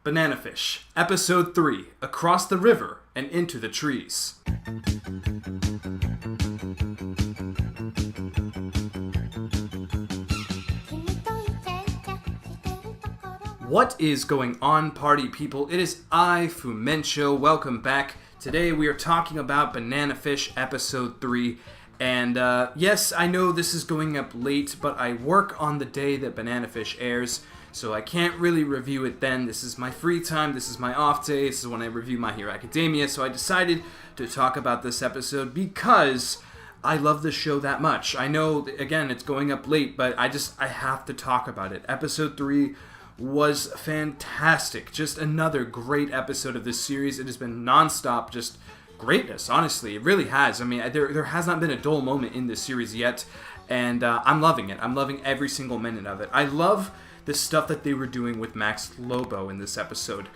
Banana Fish, Episode 3, Across the River and Into the Trees. What is going on, party people? It is I, Fumencho. Welcome back. Today we are talking about Banana Fish Episode 3. And yes, I know this is going up late, but I work on the day that Banana Fish airs, so I can't really review it then. This is my free time, this is my off day, this is when I review My Hero Academia, so I decided to talk about this episode because I love this show that much. I know, again, it's going up late, but I have to talk about it. Episode 3 was fantastic. Just another great episode of this series. It has been non-stop, just greatness, honestly. It really has. I mean, there has not been a dull moment in this series yet, and I'm loving it. I'm loving every single minute of it. I love the stuff that they were doing with Max Lobo in this episode.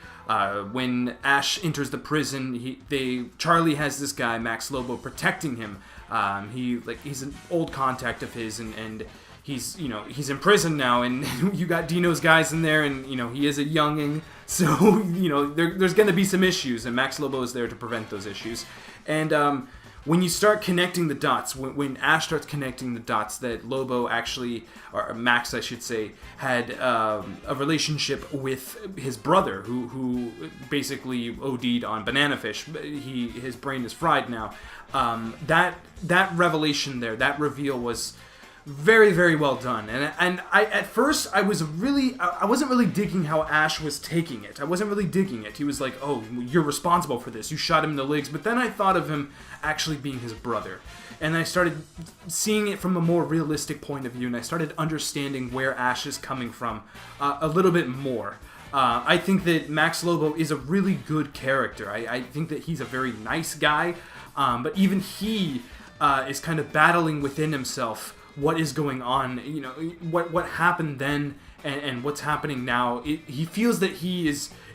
When Ash enters the prison, Charlie has this guy, Max Lobo, protecting him. He's an old contact of his, and he's in prison now, and you got Dino's guys in there, and he is a younging, so there's going to be some issues, and Max Lobo is there to prevent those issues. And when you start connecting the dots, when Ash starts connecting the dots that Lobo actually, or Max I should say, had a relationship with his brother who basically OD'd on Banana Fish. His brain is fried now. That revelation there, that reveal was very, very well done. And I at first I wasn't really digging how Ash was taking it. I wasn't really digging it. He was like, "Oh, you're responsible for this. You shot him in the legs." But then I thought of him actually being his brother. And I started seeing it from a more realistic point of view, and I started understanding where Ash is coming from a little bit more. I think that Max Lobo is a really good character. I think that he's a very nice guy, but even he is kind of battling within himself what is going on, what happened then and what's happening now. He feels that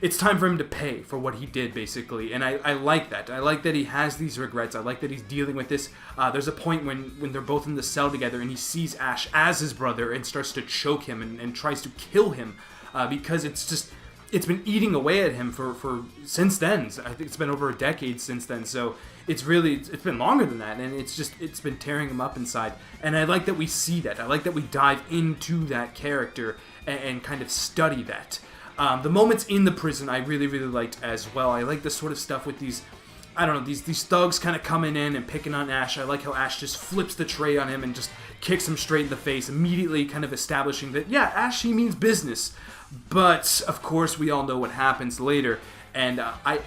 it's time for him to pay for what he did, basically, and I like that. I like that he has these regrets. I like that he's dealing with this. There's a point when they're both in the cell together and he sees Ash as his brother and starts to choke him and tries to kill him because it's been eating away at him for since then. I think it's been over a decade since then, so it's been longer than that, and it's been tearing him up inside. And I like that we see that. I like that we dive into that character and kind of study that. The moments in the prison I really, really liked as well. I like the sort of stuff with these thugs kind of coming in and picking on Ash. I like how Ash just flips the tray on him and just kicks him straight in the face, immediately kind of establishing that, yeah, Ash, he means business. But, of course, we all know what happens later, and I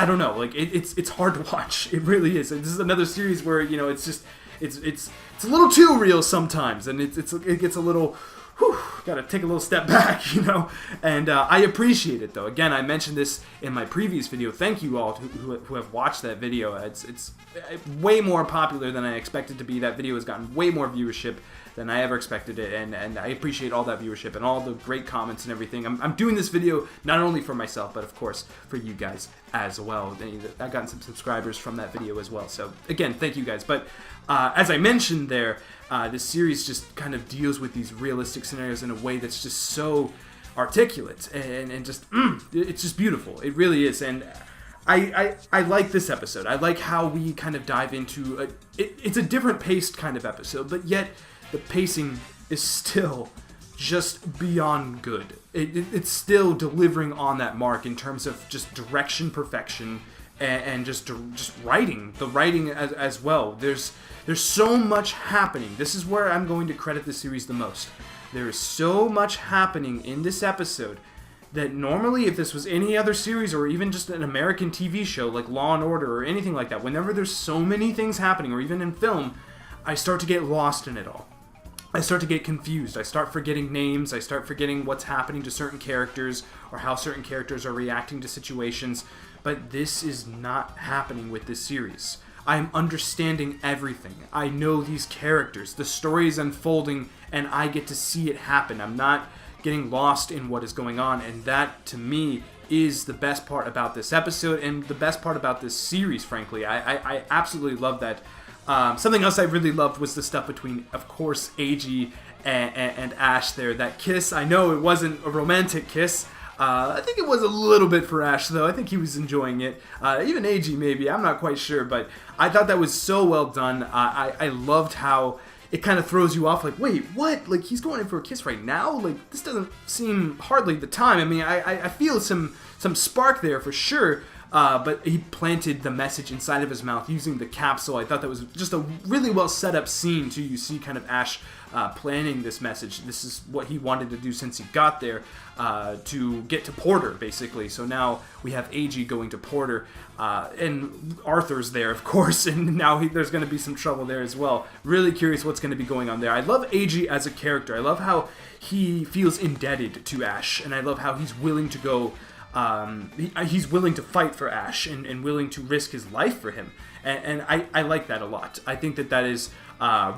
don't know, like, it's hard to watch. It really is. And this is another series where, it's a little too real sometimes, and it gets a little, gotta take a little step back, and I appreciate it, though. Again, I mentioned this in my previous video. Thank you all who have watched that video. It's way more popular than I expected to be. That video has gotten way more viewership than I ever expected it, and I appreciate all that viewership and all the great comments and everything. I'm doing this video not only for myself, but of course for you guys as well. I've gotten some subscribers from that video as well, so again, thank you guys. But as I mentioned there, this series just kind of deals with these realistic scenarios in a way that's just so articulate and just it's just beautiful. It really is. And I like this episode. I like how we kind of dive into it's a different paced kind of episode, but yet the pacing is still just beyond good. It's still delivering on that mark in terms of just direction perfection and just writing. The writing as well. There's so much happening. This is where I'm going to credit the series the most. There is so much happening in this episode that normally if this was any other series or even just an American TV show like Law & Order or anything like that, whenever there's so many things happening, or even in film, I start to get lost in it all. I start to get confused. I start forgetting names. I start forgetting what's happening to certain characters or how certain characters are reacting to situations. But this is not happening with this series. I'm understanding everything. I know these characters. The story is unfolding and I get to see it happen. I'm not getting lost in what is going on, and that to me is the best part about this episode and the best part about this series, frankly. I absolutely love that. Something else I really loved was the stuff between, of course, Eiji and Ash there. That kiss, I know it wasn't a romantic kiss, I think it was a little bit for Ash, though. I think he was enjoying it. Even AG, maybe. I'm not quite sure, but I thought that was so well done. I loved how it kind of throws you off, like, wait, what? Like, he's going in for a kiss right now? Like, this doesn't seem hardly the time. I mean, I feel some spark there for sure. But he planted the message inside of his mouth using the capsule. I thought that was just a really well set up scene too. You see kind of Ash planning this message. This is what he wanted to do since he got there, to get to Porter, basically. So now we have AG going to Porter, and Arthur's there, of course, and now there's going to be some trouble there as well. Really curious what's going to be going on there. I love AG as a character. I love how he feels indebted to Ash, and I love how he's willing to go... he's willing to fight for Ash and willing to risk his life for him. And I like that a lot. I think that is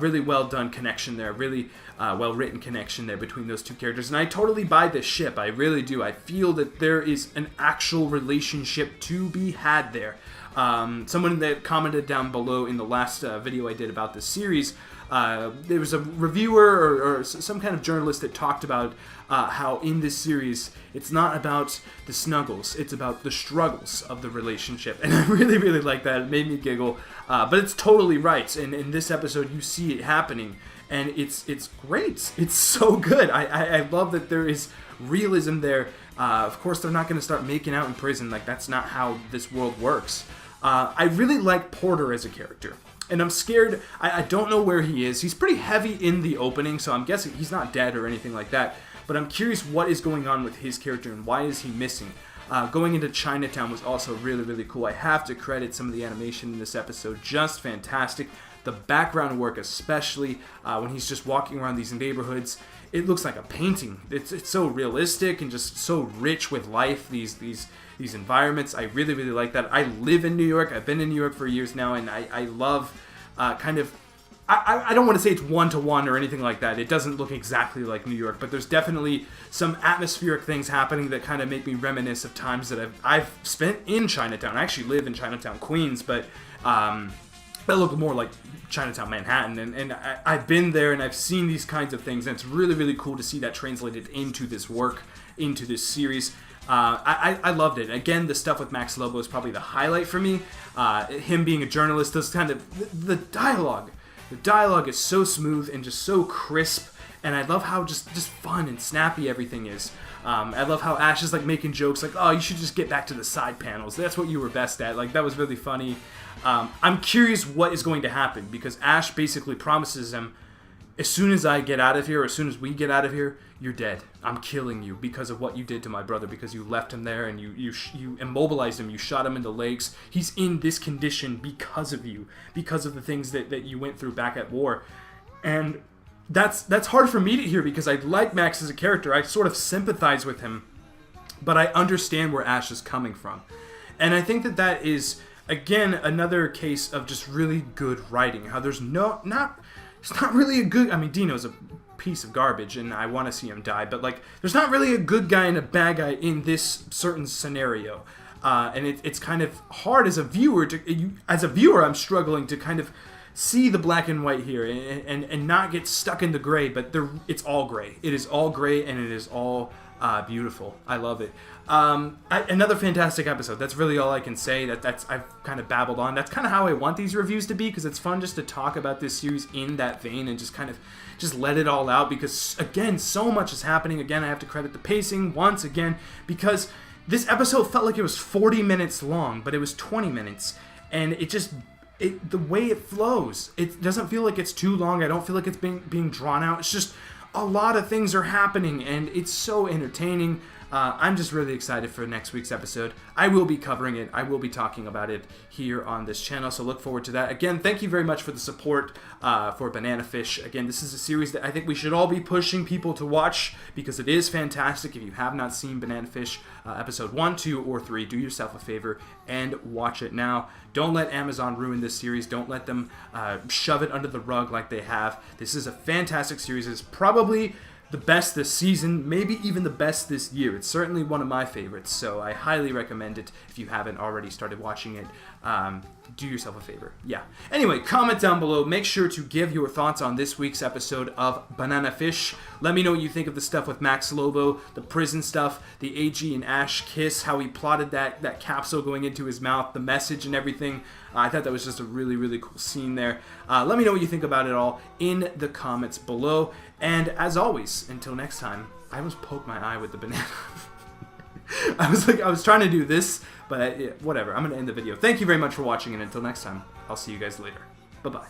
really well done connection there, really well written connection there between those two characters. And I totally buy this ship. I really do. I feel that there is an actual relationship to be had there. Someone that commented down below in the last video I did about this series, there was a reviewer or some kind of journalist that talked about how in this series it's not about the snuggles, it's about the struggles of the relationship. And I really, really like that. It made me giggle. But it's totally right. And in this episode, you see it happening. And it's great. It's so good. I love that there is realism there. Of course, they're not going to start making out in prison. Like, that's not how this world works. I really like Porter as a character. And I'm scared. I don't know where he is. He's pretty heavy in the opening, so I'm guessing he's not dead or anything like that. But I'm curious what is going on with his character and why is he missing. Going into Chinatown was also really, really cool. I have to credit some of the animation in this episode. Just fantastic. The background work, especially when he's just walking around these neighborhoods, it looks like a painting. It's so realistic and just so rich with life, these environments. I really, really like that. I live in New York. I've been in New York for years now, and I love kind of... I don't want to say it's one-to-one or anything like that. It doesn't look exactly like New York, but there's definitely some atmospheric things happening that kind of make me reminisce of times that I've spent in Chinatown. I actually live in Chinatown, Queens, but that look more like Chinatown, Manhattan, and I've been there and I've seen these kinds of things, and it's really, really cool to see that translated into this work, into this series. I loved it. Again, the stuff with Max Lobo is probably the highlight for me. Him being a journalist, those kind of... The dialogue. The dialogue is so smooth and just so crisp, and I love how just fun and snappy everything is. I love how Ash is like making jokes like, oh, you should just get back to the side panels. That's what you were best at. Like, that was really funny. I'm curious what is going to happen, because Ash basically promises him, as soon as I get out of here, or as soon as we get out of here, you're dead. I'm killing you because of what you did to my brother, because you left him there and you immobilized him, you shot him in the legs. He's in this condition because of you, because of the things that you went through back at war. And that's hard for me to hear, because I like Max as a character. I sort of sympathize with him, but I understand where Ash is coming from. And I think that is, again, another case of just really good writing. How there's it's not really a good... I mean, Dino's a piece of garbage, and I want to see him die, but, like, there's not really a good guy and a bad guy in this certain scenario. And it's kind of hard as a viewer as a viewer, I'm struggling to kind of see the black and white here and not get stuck in the gray, but it's all gray. It is all gray, and it is all beautiful. I love it. Another fantastic episode. That's really all I can say. I've kind of babbled on. That's kind of how I want these reviews to be, because it's fun just to talk about this series in that vein and just let it all out, because, again, so much is happening. Again, I have to credit the pacing once again, because this episode felt like it was 40 minutes long, but it was 20 minutes, and the way it flows, it doesn't feel like it's too long. I don't feel like it's being drawn out. It's just a lot of things are happening, and it's so entertaining. I'm just really excited for next week's episode. I will be covering it. I will be talking about it here on this channel, so look forward to that. Again, thank you very much for the support for Banana Fish. Again, this is a series that I think we should all be pushing people to watch, because it is fantastic. If you have not seen Banana Fish episode 1, 2, or 3, do yourself a favor and watch it now. Don't let Amazon ruin this series. Don't let them shove it under the rug like they have. This is a fantastic series. It's probably the best this season, maybe even the best this year. It's certainly one of my favorites, so I highly recommend it if you haven't already started watching it. do yourself a favor. Yeah. Anyway, comment down below. Make sure to give your thoughts on this week's episode of Banana Fish. Let me know what you think of the stuff with Max Lobo, the prison stuff, the AG and Ash kiss, how he plotted that capsule going into his mouth, the message and everything. I thought that was just a really, really cool scene there. Let me know what you think about it all in the comments below. And as always, until next time, I almost poked my eye with the banana. I was trying to do this, but whatever. I'm going to end the video. Thank you very much for watching, and until next time, I'll see you guys later. Bye-bye.